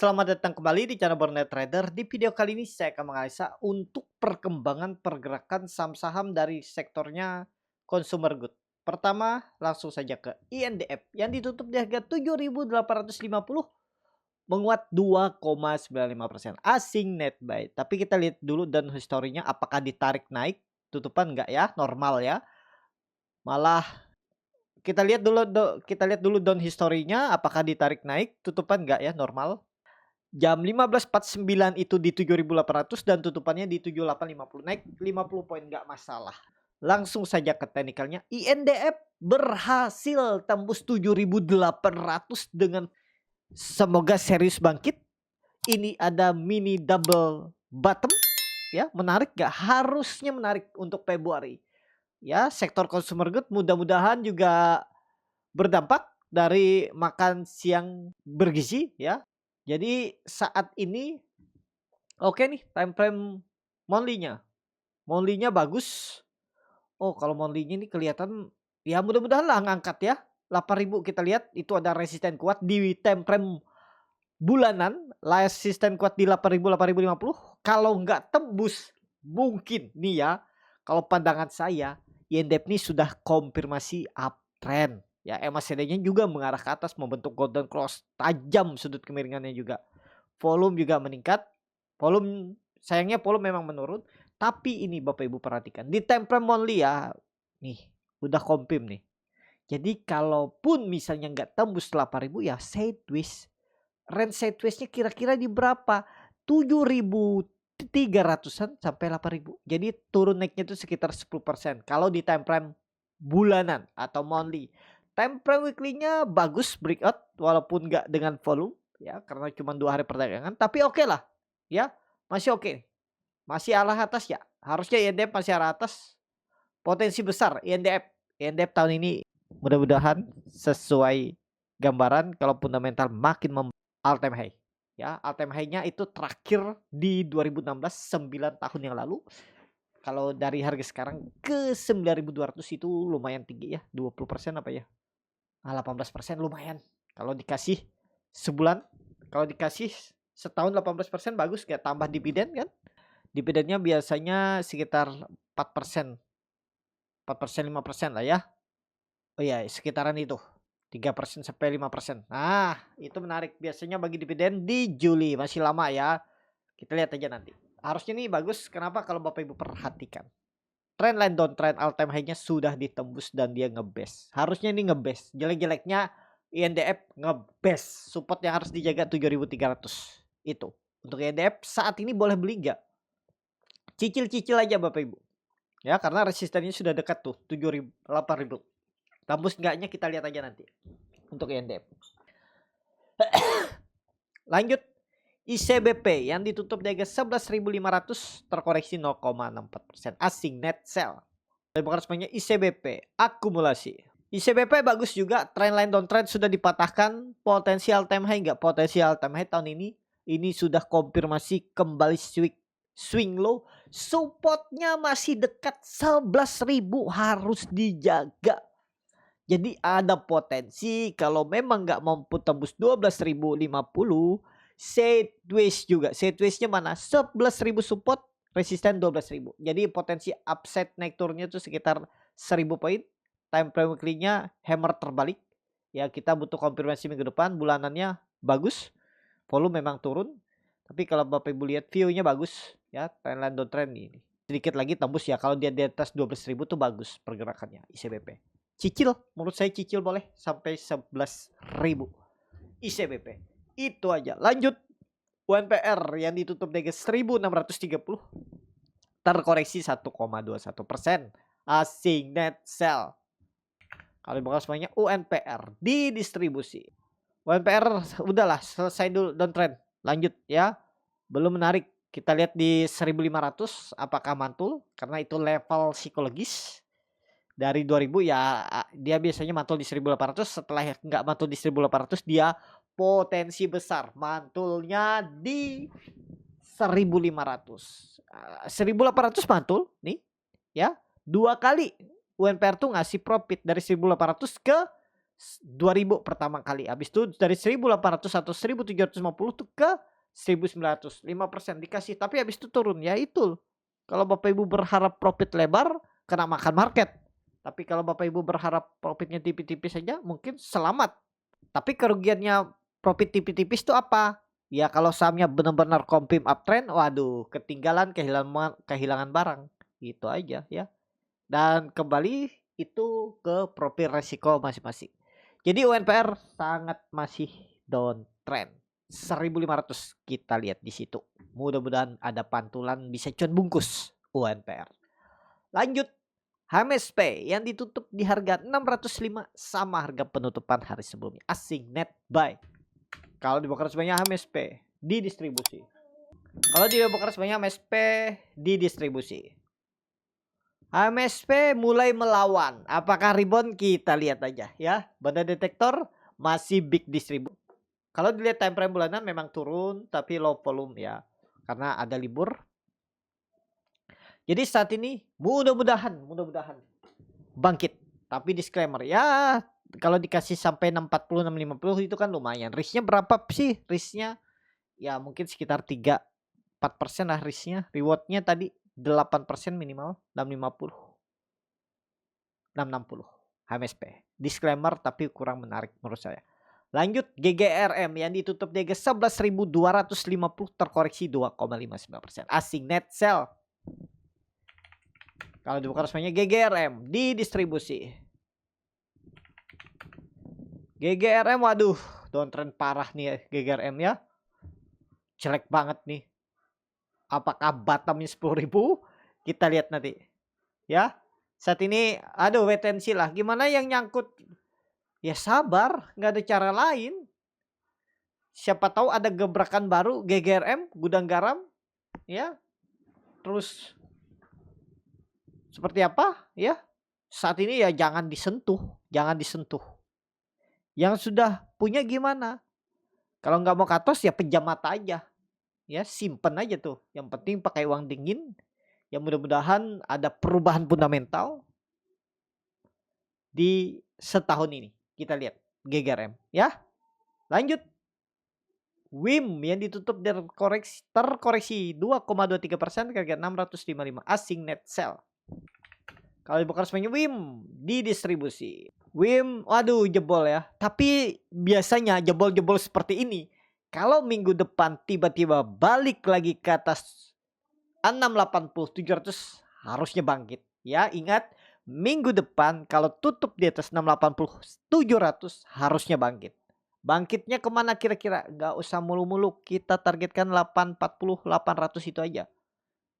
Selamat datang kembali di channel Borneo Trader. Di video kali ini saya akan menganalisa untuk perkembangan pergerakan saham-saham dari sektornya consumer good. Pertama, langsung saja ke INDF yang ditutup di harga 7.850 menguat 2,95%. Asing net buy. Tapi kita lihat dulu dan historinya apakah ditarik naik tutupan enggak ya? Normal ya. Malah kita lihat dulu down historinya apakah ditarik naik tutupan enggak ya? Normal. Jam 15.49 itu di 7.800 dan tutupannya di 7.850. Naik 50 poin nggak masalah. Langsung saja ke teknikalnya. INDF berhasil tembus 7.800 dengan semoga serius bangkit. Ini ada mini double bottom. Ya, menarik nggak? Harusnya menarik untuk Februari. Ya, sektor consumer good mudah-mudahan juga berdampak dari makan siang bergizi ya. Jadi saat ini oke nih time frame monthly-nya. Monthly-nya bagus. Oh, kalau monthly-nya ini kelihatan ya mudah-mudahan lah ngangkat ya. 8.000 kita lihat itu ada resisten kuat di time frame bulanan, resisten kuat di 8.000 8.050. Kalau nggak tembus mungkin nih ya. Kalau pandangan saya INDEP ini sudah konfirmasi uptrend. Ya, MACD-nya juga mengarah ke atas membentuk golden cross, tajam sudut kemiringannya juga. Volume juga meningkat. Volume memang menurun, tapi ini Bapak Ibu perhatikan di time frame monthly ya. Nih, udah confirm nih. Jadi kalaupun misalnya nggak tembus 8.000 ya sideways. Range sideways-nya kira-kira di berapa? 7.300-an sampai 8.000. Jadi turun naiknya itu sekitar 10%. Kalau di time frame bulanan atau monthly. Time frame weekly-nya bagus breakout walaupun nggak dengan volume ya karena cuma 2 hari perdagangan, tapi oke lah ya, masih oke. Masih arah atas ya. Harusnya INDF masih arah atas. Potensi besar INDF tahun ini mudah-mudahan sesuai gambaran kalau fundamental makin all time high. Ya, all time high-nya itu terakhir di 2016, 9 tahun yang lalu. Kalau dari harga sekarang ke 9.200 itu lumayan tinggi ya, 20% apa ya? 18% lumayan. Kalau dikasih sebulan, kalau dikasih setahun 18% bagus gak tambah dividen kan? Dividennya biasanya sekitar 4%. 4% 5% lah ya. Oh iya, sekitaran itu. 3% sampai 5%. Nah, itu menarik. Biasanya bagi dividen di Juli, masih lama ya. Kita lihat aja nanti. Harusnya ini bagus. Kenapa? Kalau Bapak Ibu perhatikan. Trendline downtrend all time high-nya sudah ditembus dan dia ngebest. Harusnya ini ngebest. Jelek-jeleknya INDF ngebest. Support yang harus dijaga 7.300. Itu. Untuk INDF saat ini boleh beli nggak? Cicil-cicil aja Bapak Ibu. Ya, karena resistennya sudah dekat tuh 7.000 8.000. Tembus enggaknya kita lihat aja nanti. Untuk INDF. Lanjut. ICBP yang ditutup di harga 11.500 terkoreksi 0,64%. Asing net sell. Terima kasih banyak ICBP akumulasi. ICBP bagus juga, trendline downtrend sudah dipatahkan, potensial time high enggak? Potensial time high tahun ini sudah konfirmasi kembali swing low, supportnya masih dekat 11.000 harus dijaga. Jadi ada potensi kalau memang nggak mampu tembus 12.050, sideways juga. Sideways-nya mana? 11.000 support, resisten 12.000. Jadi potensi upside naik turunnya itu sekitar 1.000 poin. Time frame weekly-nya hammer terbalik. Ya, kita butuh konfirmasi minggu depan. Bulanannya bagus. Volume memang turun. Tapi kalau Bapak Ibu lihat view-nya bagus ya, trendline downtrend ini. Sedikit lagi tembus ya, kalau dia di atas 12.000 tuh bagus pergerakannya ICBP. Cicil, menurut saya cicil boleh sampai 11.000 ICBP. Itu aja. Lanjut UNPR yang ditutup di 1.630 terkoreksi 1,21%. Asing net sell. Kalau bakal semuanya UNPR di distribusi. UNPR udahlah selesai dulu downtrend. Lanjut ya. Belum menarik. Kita lihat di 1.500 apakah mantul karena itu level psikologis. Dari 2000 ya dia biasanya mantul di 1.800, setelah nggak mantul di 1.800 dia potensi besar mantulnya di 1.500. 1.800 mantul nih ya. 2 kali UNPR tuh ngasih profit dari 1.800 ke 2000 pertama kali. Habis itu dari 1800 atau 1750 tuh ke 1900. 5% dikasih. Tapi habis itu turun. Ya itu. Kalau Bapak Ibu berharap profit lebar, kena makan market. Tapi kalau Bapak Ibu berharap profitnya tipis-tipis saja, mungkin selamat. Tapi kerugiannya profit tipis-tipis itu apa? Ya kalau sahamnya benar-benar confirm uptrend, waduh, ketinggalan, kehilangan barang. Gitu aja ya. Dan kembali itu ke profil resiko masing-masing. Jadi UNPR sangat masih downtrend. 1500 kita lihat di situ. Mudah-mudahan ada pantulan bisa cuan bungkus UNPR. Lanjut HMSP yang ditutup di harga 605 sama harga penutupan hari sebelumnya. Asing net buy. Kalau dibongkar sebanyak HMSP di distribusi. Kalau dibongkar sebanyak HMSP di distribusi. HMSP mulai melawan. Apakah rebound? Kita lihat aja ya. Banda detektor masih big distribu. Kalau dilihat time frame bulanan memang turun tapi low volume ya. Karena ada libur. Jadi saat ini mudah-mudahan bangkit. Tapi disclaimer ya, kalau dikasih sampai 640 650 itu kan lumayan. Risknya berapa sih? Risknya ya mungkin sekitar 3-4% lah risknya. Rewardnya tadi 8% minimal, 650 660 HMSP. Disclaimer tapi kurang menarik menurut saya. Lanjut GGRM yang ditutup di harga 11.250 terkoreksi 2,59%. Asing net sell. Kalau dibuka resminya GGRM di distribusi. GGRM waduh, downtrend parah nih ya GGRM ya. Jelek banget nih. Apakah bottomnya 10.000? Kita lihat nanti. Ya. Saat ini aduh wait and see lah. Gimana yang nyangkut? Ya sabar, nggak ada cara lain. Siapa tahu ada gebrakan baru GGRM, gudang garam, ya. Terus seperti apa? Ya. Saat ini ya jangan disentuh. Yang sudah punya gimana? Kalau nggak mau ke atas ya pejam mata aja. Ya, simpen aja tuh. Yang penting pakai uang dingin. Ya mudah-mudahan ada perubahan fundamental di setahun ini. Kita lihat GGRM ya. Lanjut. WIM yang ditutup terkoreksi 2,23% ke harga 655 asing net sell. Kalau dibuka resminya WIM di distribusi. WIM waduh jebol ya. Tapi biasanya jebol-jebol seperti ini kalau minggu depan tiba-tiba balik lagi ke atas 680 700 harusnya bangkit. Ya, ingat minggu depan kalau tutup di atas 680 700 harusnya bangkit. Bangkitnya kemana kira-kira? Gak usah mulu-mulu. Kita targetkan 840 800 itu aja.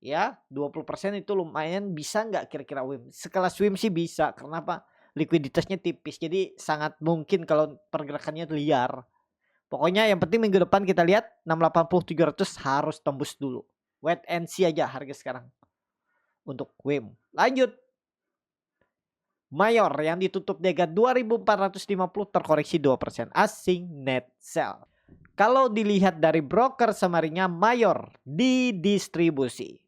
Ya 20% itu lumayan bisa nggak kira-kira WIM? Sekelas WIM sih bisa. Kenapa? Likuiditasnya tipis. Jadi sangat mungkin kalau pergerakannya liar. Pokoknya yang penting minggu depan kita lihat 680 700 harus tembus dulu. Wait and see aja harga sekarang. Untuk WIM. Lanjut. Mayor yang ditutup di harga 2.450 terkoreksi 2%. Asing net sell. Kalau dilihat dari broker samarinya Mayor di distribusi.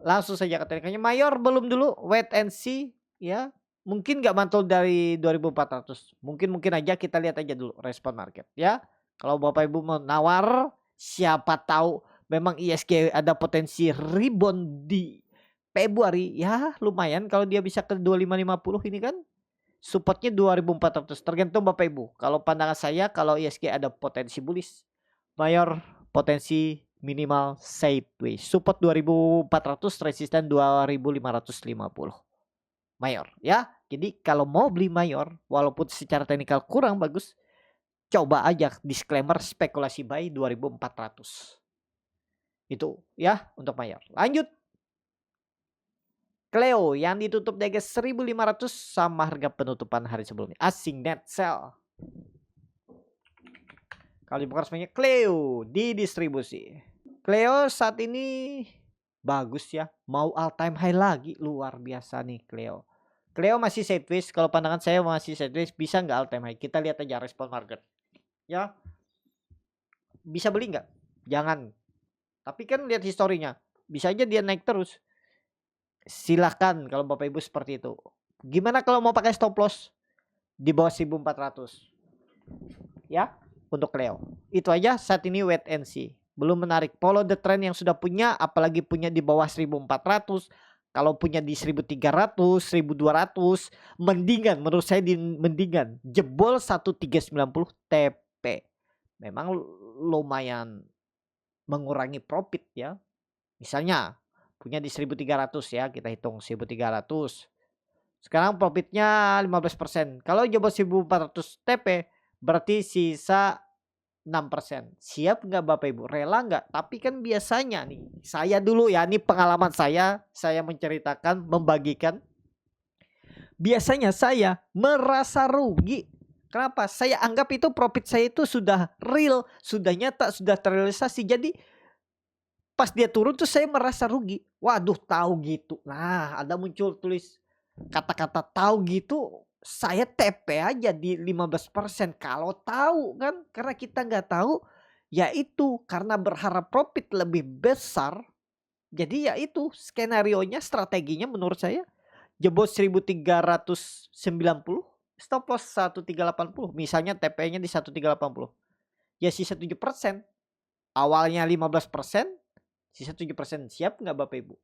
Langsung saja ketikanya Mayor belum dulu. Wait and see ya. Mungkin nggak mantul dari 2.400. Mungkin aja kita lihat aja dulu respon market ya. Kalau Bapak Ibu mau nawar, siapa tahu memang ISG ada potensi rebound di Februari ya lumayan kalau dia bisa ke 2550 ini kan supportnya 2400 tergantung Bapak Ibu. Kalau pandangan saya kalau ISG ada potensi bullish, Mayor potensi minimal sideways, support 2400, resisten 2550. Mayor ya. Jadi kalau mau beli Mayor walaupun secara teknikal kurang bagus, coba aja disclaimer spekulasi buy 2400. Itu ya untuk Mayor. Lanjut. Cleo yang ditutup di harga 1.500 sama harga penutupan hari sebelumnya. Asing net sell. Kalau dibuka resminya Cleo di distribusi. Cleo saat ini bagus ya. Mau all time high lagi. Luar biasa nih Cleo. Cleo masih sideways. Kalau pandangan saya masih sideways. Bisa nggak all time high? Kita lihat aja respon market. Ya. Bisa beli nggak? Jangan. Tapi kan lihat historinya. Bisa aja dia naik terus. Silakan kalau Bapak Ibu seperti itu. Gimana kalau mau pakai stop loss? di bawah 1400 ya untuk Leo. Itu aja saat ini wait and see. Belum menarik. Follow the trend yang sudah punya, apalagi punya di bawah 1400. Kalau punya di 1300, 1200, mendingan menurut saya mendingan jebol 1390 TP. Memang lumayan mengurangi profit ya. Misalnya punya di 1300 ya, kita hitung 1300. Sekarang profitnya 15%. Kalau jebol 1400 TP berarti sisa 6%. Siap nggak Bapak Ibu? Rela nggak? Tapi kan biasanya nih, saya dulu ya, ini pengalaman saya menceritakan, membagikan. Biasanya saya merasa rugi. Kenapa? Saya anggap itu profit saya itu sudah real, sudah nyata, sudah terrealisasi. Jadi pas dia turun tuh saya merasa rugi. Waduh, tahu gitu. Nah, ada muncul tulis kata-kata tahu gitu. Saya TP aja di 15%. Kalau tahu kan, karena kita nggak tahu, ya itu karena berharap profit lebih besar. Jadi ya itu skenarionya, strateginya menurut saya jebol 1390, stop loss 1380. Misalnya TP-nya di 1380. Ya sisa 7%. Awalnya 15%, sisa 7%. Siap nggak Bapak Ibu?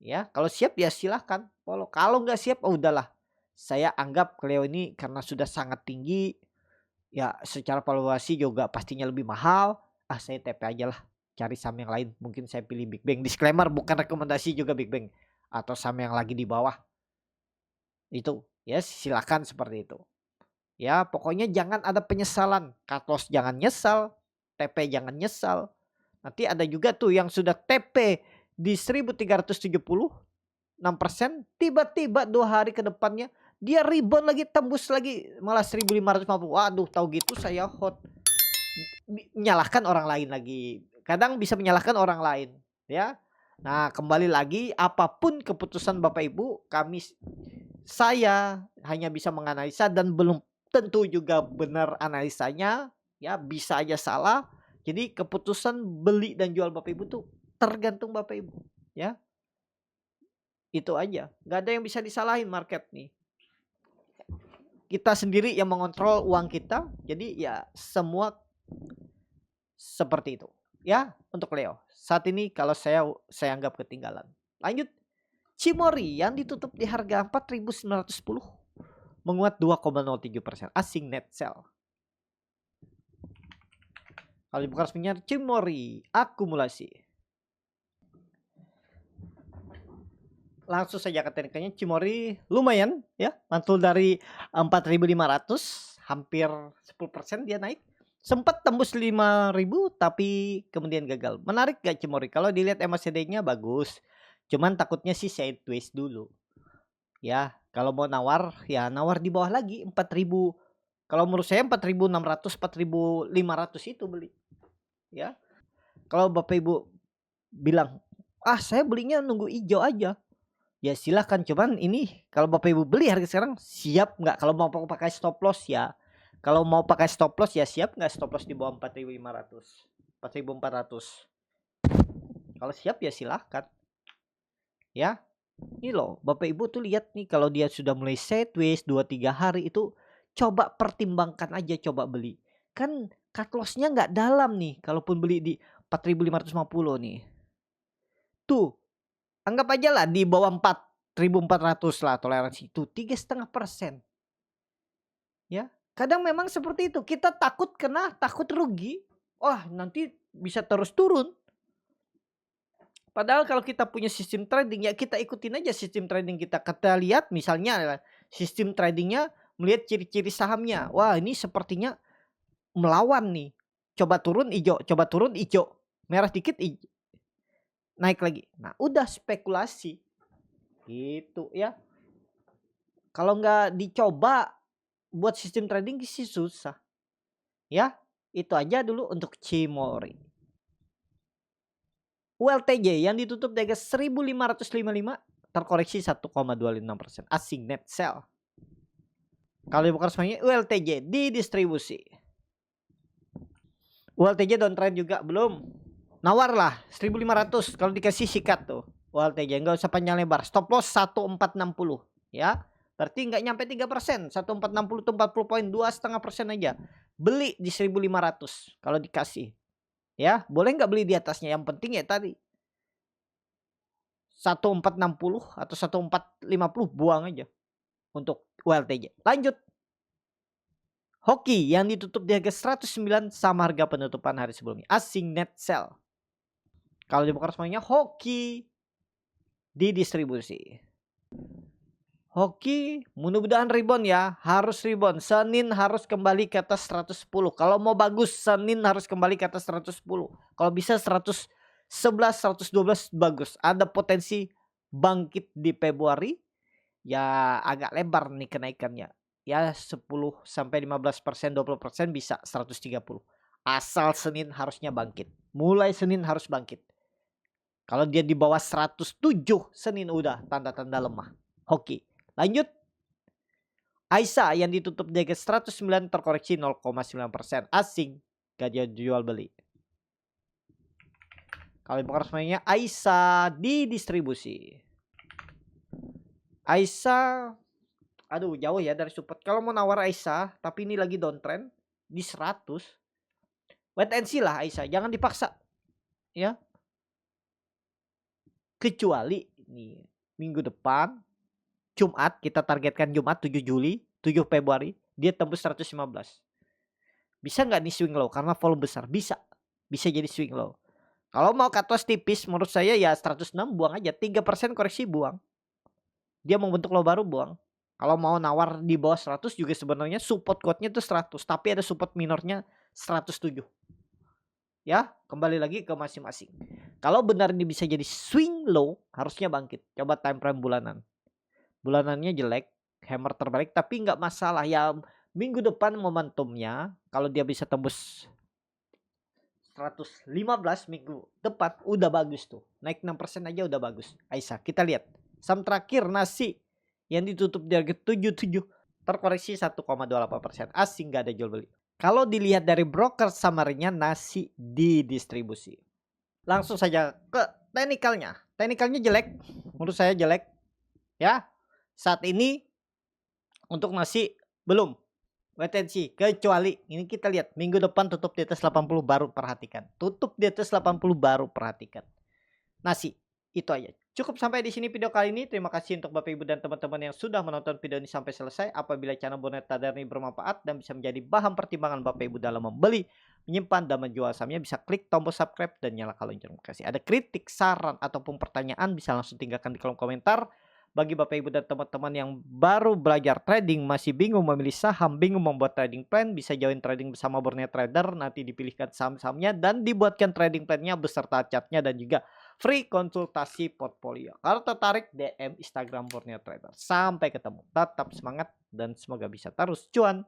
Ya, kalau siap ya silahkan follow. Kalau nggak siap, oh udahlah. Saya anggap Cleo ini karena sudah sangat tinggi, ya secara valuasi juga pastinya lebih mahal. Ah, saya TP aja lah, cari saham yang lain. Mungkin saya pilih Big Bang. Disclaimer, bukan rekomendasi juga Big Bang. Atau saham yang lagi di bawah. Itu, ya silakan seperti itu. Ya, pokoknya jangan ada penyesalan. Cut loss jangan nyesal, TP jangan nyesal. Nanti ada juga tuh yang sudah TP di 1370, 6%, tiba-tiba 2 hari ke depannya dia rebound lagi, tembus lagi malah 1550. Waduh, tahu gitu saya hot. Menyalahkan orang lain lagi. Kadang bisa menyalahkan orang lain, ya. Nah, kembali lagi, apapun keputusan Bapak Ibu, saya hanya bisa menganalisa dan belum tentu juga benar analisanya, ya, bisa aja salah. Jadi keputusan beli dan jual Bapak Ibu tuh tergantung Bapak Ibu, ya. Itu aja, nggak ada yang bisa disalahin market nih. Kita sendiri yang mengontrol uang kita, jadi ya semua seperti itu. Ya, untuk Leo. Saat ini kalau saya anggap ketinggalan. Lanjut, Cimori yang ditutup di harga 4.910 menguat 2,03%. Asing net sell. Kalau dibuka resminya Cimori akumulasi. Langsung saja ke tekniknya. Cimori lumayan ya, mantul dari 4.500, hampir 10% dia naik. Sempat tembus 5.000 tapi kemudian gagal. Menarik gak Cimori? Kalau dilihat MACD-nya bagus. Cuman takutnya sih sideways dulu. Ya, kalau mau nawar ya nawar di bawah lagi 4.000. Kalau menurut saya 4.600, 4.500 itu beli. Ya. Kalau Bapak Ibu bilang, "Ah, saya belinya nunggu hijau aja." Ya silahkan, cuman ini kalau Bapak Ibu beli harga sekarang siap nggak? Kalau mau pakai stop loss ya. Kalau mau pakai stop loss ya siap nggak stop loss di bawah 4.500, 4.400. Kalau siap ya silahkan. Ya. Ini loh, Bapak Ibu tuh lihat nih, kalau dia sudah mulai sideways 2-3 hari itu coba pertimbangkan aja, coba beli. Kan cut loss-nya nggak dalam nih kalaupun beli di 4.550 nih. Tuh, anggap aja lah di bawah 4.400 lah toleransi itu 3,5%. Ya, kadang memang seperti itu. Kita takut takut rugi. Wah, nanti bisa terus turun. Padahal kalau kita punya sistem trading ya kita ikutin aja sistem trading kita. Kita lihat misalnya sistem tradingnya melihat ciri-ciri sahamnya. Wah, ini sepertinya melawan nih. Coba turun hijau, coba turun hijau. Merah dikit hijau. Naik lagi. Nah, udah spekulasi. Gitu ya. Kalau nggak dicoba buat sistem trading sih susah. Ya, itu aja dulu untuk Cimori. ULTJ yang ditutup di harga 1.555 terkoreksi 1,25%. Asing net sell. Kalau dibuka resminya ULTJ didistribusi. ULTJ downtrend juga belum. Nawar lah 1.500 kalau dikasih sikat tuh. ULTJ nggak usah panjang lebar. Stop loss 1460 ya. Berarti nggak nyampe 3%. 1460 itu 40 poin, 2,5% aja. Beli di 1.500 kalau dikasih. Ya, boleh nggak beli di atasnya? Yang penting ya tadi 1460 atau 1450 buang aja untuk ULTJ. Lanjut. Hoki yang ditutup di harga 109 sama harga penutupan hari sebelumnya. Asing net sell. Kalau dibongkar semuanya Hoki didistribusi. Hoki mudah-mudahan rebound ya. Harus rebound. Senin harus kembali ke atas 110. Kalau mau bagus Senin harus kembali ke atas 110. Kalau bisa 111, 112 bagus. Ada potensi bangkit di Februari. Ya agak lebar nih kenaikannya. Ya 10 sampai 15%, 20% bisa 130. Asal Senin harusnya bangkit. Mulai Senin harus bangkit. Kalau dia di bawah 107 Senin udah tanda-tanda lemah. Hoki. Lanjut. Aisyah yang ditutup di harga 109 terkoreksi 0,9%. Asing gak jual beli. Kalau dibongkar semuanya Aisyah didistribusi. Aisyah, aduh jauh ya dari support. Kalau mau nawar Aisyah, tapi ini lagi downtrend di 100. Wait and see lah Aisyah, jangan dipaksa. Ya. Kecuali nih minggu depan Jumat, kita targetkan Jumat 7 Juli, 7 Februari, dia tembus 115. Bisa nggak nih swing low? Karena volume besar. Bisa. Bisa jadi swing low. Kalau mau cut loss tipis, menurut saya ya 106 buang aja. 3% koreksi buang. Dia mau bentuk low baru buang. Kalau mau nawar di bawah 100 juga sebenarnya support quote-nya itu 100. Tapi ada support minornya 107. Ya, kembali lagi ke masing-masing. Kalau benar ini bisa jadi swing low, harusnya bangkit. Coba time frame bulanan. Bulanannya jelek, hammer terbalik, tapi nggak masalah. Ya minggu depan momentumnya, kalau dia bisa tembus 115 minggu depan, udah bagus tuh. Naik 6% aja udah bagus. Aisyah, kita lihat. Saham terakhir nasi yang ditutup di harga 77 terkoreksi 1,28%. Asing nggak ada jual beli. Kalau dilihat dari broker summary-nya nasi didistribusi. Langsung saja ke teknikalnya. Teknikalnya jelek, menurut saya jelek. Ya, saat ini untuk nasi belum. Wait and see. Kecuali ini kita lihat minggu depan tutup di atas 80 baru perhatikan. Tutup di atas 80 baru perhatikan. Nasi itu aja. Cukup sampai di sini video kali ini. Terima kasih untuk Bapak Ibu dan teman-teman yang sudah menonton video ini sampai selesai. Apabila channel Bonet Trader ini bermanfaat dan bisa menjadi bahan pertimbangan Bapak Ibu dalam membeli, menyimpan dan menjual sahamnya, bisa klik tombol subscribe dan nyalakan lonceng notifikasi. Ada kritik, saran ataupun pertanyaan bisa langsung tinggalkan di kolom komentar. Bagi Bapak Ibu dan teman-teman yang baru belajar trading, masih bingung memilih saham, bingung membuat trading plan, bisa join trading bersama Borneo Trader. Nanti dipilihkan saham-sahamnya dan dibuatkan trading plan-nya beserta chartnya dan juga free konsultasi portfolio. Kalau tertarik, DM Instagram Borneo Trader. Sampai ketemu. Tetap semangat dan semoga bisa terus cuan.